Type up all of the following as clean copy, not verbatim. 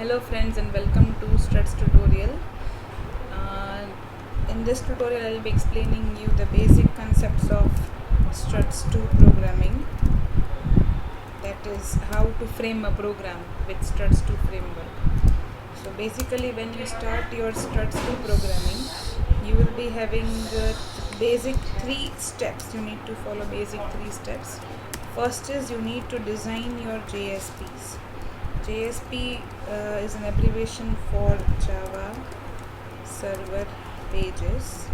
Hello friends and welcome to Struts tutorial. Uh, in this tutorial I will be explaining you the basic concepts of Struts 2 programming, that is how to frame a program with Struts 2 framework. So basically when you start your Struts 2 programming, you will be having basic 3 steps. You need to follow basic 3 steps. First is you need to design your JSPs. JSP is an abbreviation for Java Server Pages.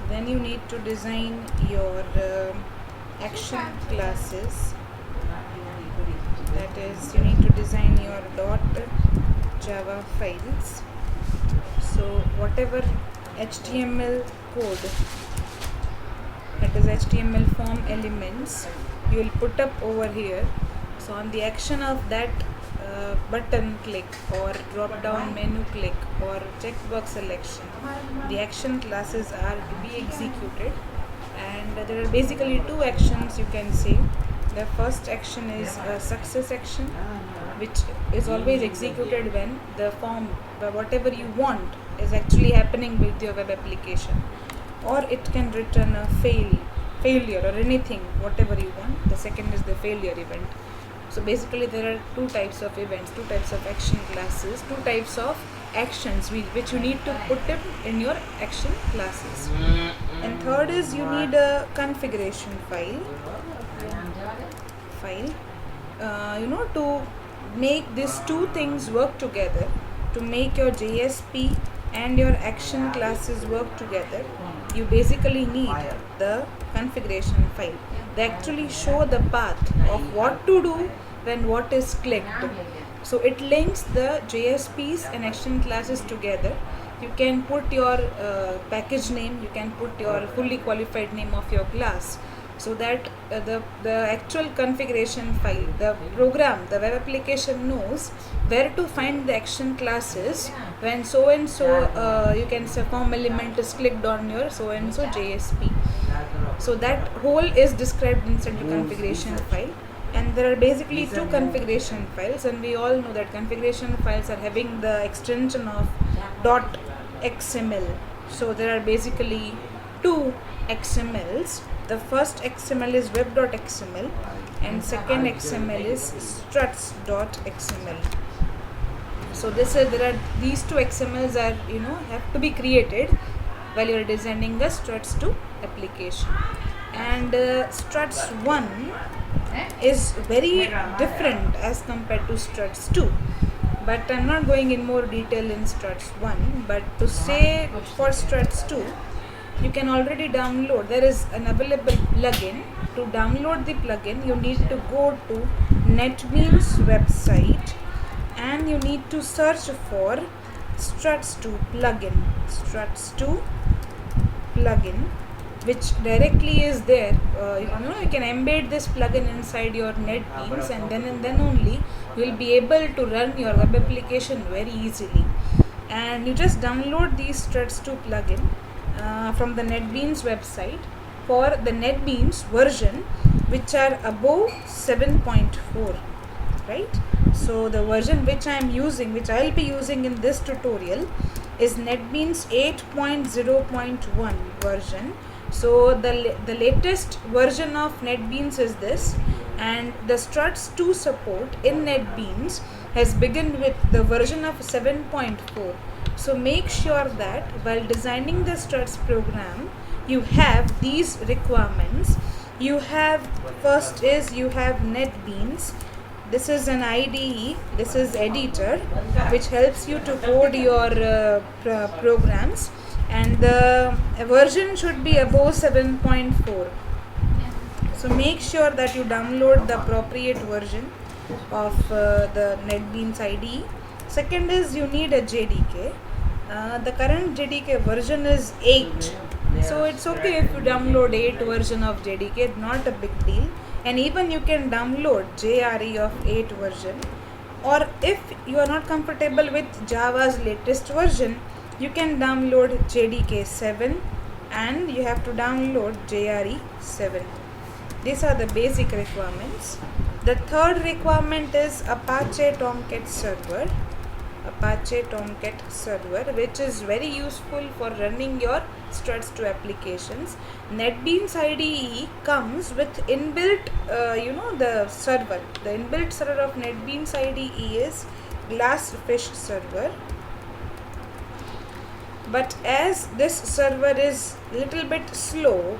Then you need to design your action classes. That is, you need to design your .java files. So whatever HTML code, that is HTML form elements, you will put up over here. So on the action of that button click or drop down menu click or checkbox selection, the action classes are to be executed, and there are basically 2 actions you can say. The first action is a success action, which is always executed when the form, whatever you want, is actually happening with your web application, or it can return a failure or anything, whatever you want. The second is the failure event. So basically there are 2 types of events, 2 types of action classes, 2 types of actions which you need to put in your action classes. And third is you need a configuration file to make these 2 things work together, to make your JSP and your action classes work together. You basically need the configuration file. They actually show the path of what to do when what is clicked. So it links the JSPs and action classes together. You can put your package name, you can put your fully qualified name of your class, so that the actual configuration file, the program, the web application knows where to find the action classes when so and so you can say form element is clicked on your so and so JSP. So that whole is described inside the configuration file. And there are basically 2 configuration files, and we all know that configuration files are having the extension of .xml. So there are basically 2 XMLs. The first XML is web.xml and second XML is struts.xml. So there are these 2 XMLs are have to be created while you are designing the Struts 2 application. And Struts 1 is very different as compared to Struts 2, but I'm not going in more detail in Struts 1. But to say for Struts 2, you can already download, there is an available plugin. To download the plugin, you need to go to NetBeans website and you need to search for Struts 2 plugin, which directly is there. You can embed this plugin inside your NetBeans, and then only you will be able to run your web application very easily. And you just download these Struts 2 plugin from the NetBeans website for the NetBeans version which are above 7.4, right? So the version which I will be using in this tutorial is NetBeans 8.0.1 version. So the latest version of NetBeans is this, and the Struts 2 support in NetBeans has begun with the version of 7.4. So make sure that while designing the Struts program, you have these requirements. First is you have NetBeans. This is an IDE, this is editor, which helps you to code your programs, and the version should be above 7.4. So make sure that you download the appropriate version of the NetBeans IDE. Second is you need a JDK. The current JDK version is 8. So it's okay if you download 8 version of JDK, not a big deal. And even you can download JRE of 8 version. Or if you are not comfortable with Java's latest version, you can download JDK 7 and you have to download JRE 7. These are the basic requirements. The third requirement is Apache Tomcat server. Apache Tomcat server, which is very useful for running your Struts2 applications. NetBeans IDE comes with inbuilt, the server. The inbuilt server of NetBeans IDE is Glassfish server. But as this server is little bit slow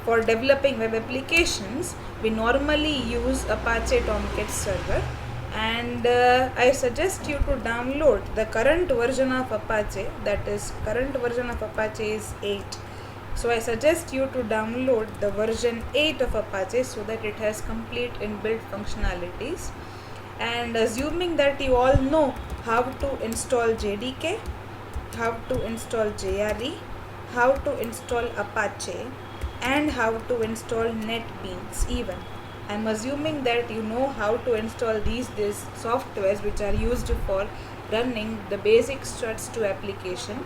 for developing web applications, we normally use Apache Tomcat server, and I suggest you to download the current version of Apache. That is, current version of Apache is 8. So I suggest you to download the version 8 of Apache so that it has complete inbuilt functionalities. And assuming that you all know how to install JDK, how to install JRE, how to install Apache, and how to install NetBeans even. I'm assuming that you know how to install these softwares which are used for running the basic Struts2 application.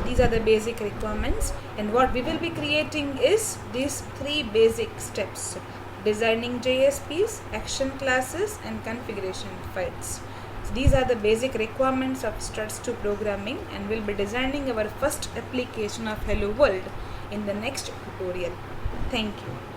These are the basic requirements, and what we will be creating is these 3 basic steps: designing JSPs, action classes, and configuration files. So these are the basic requirements of Struts2 programming, and we'll be designing our first application of Hello World in the next tutorial. Thank you.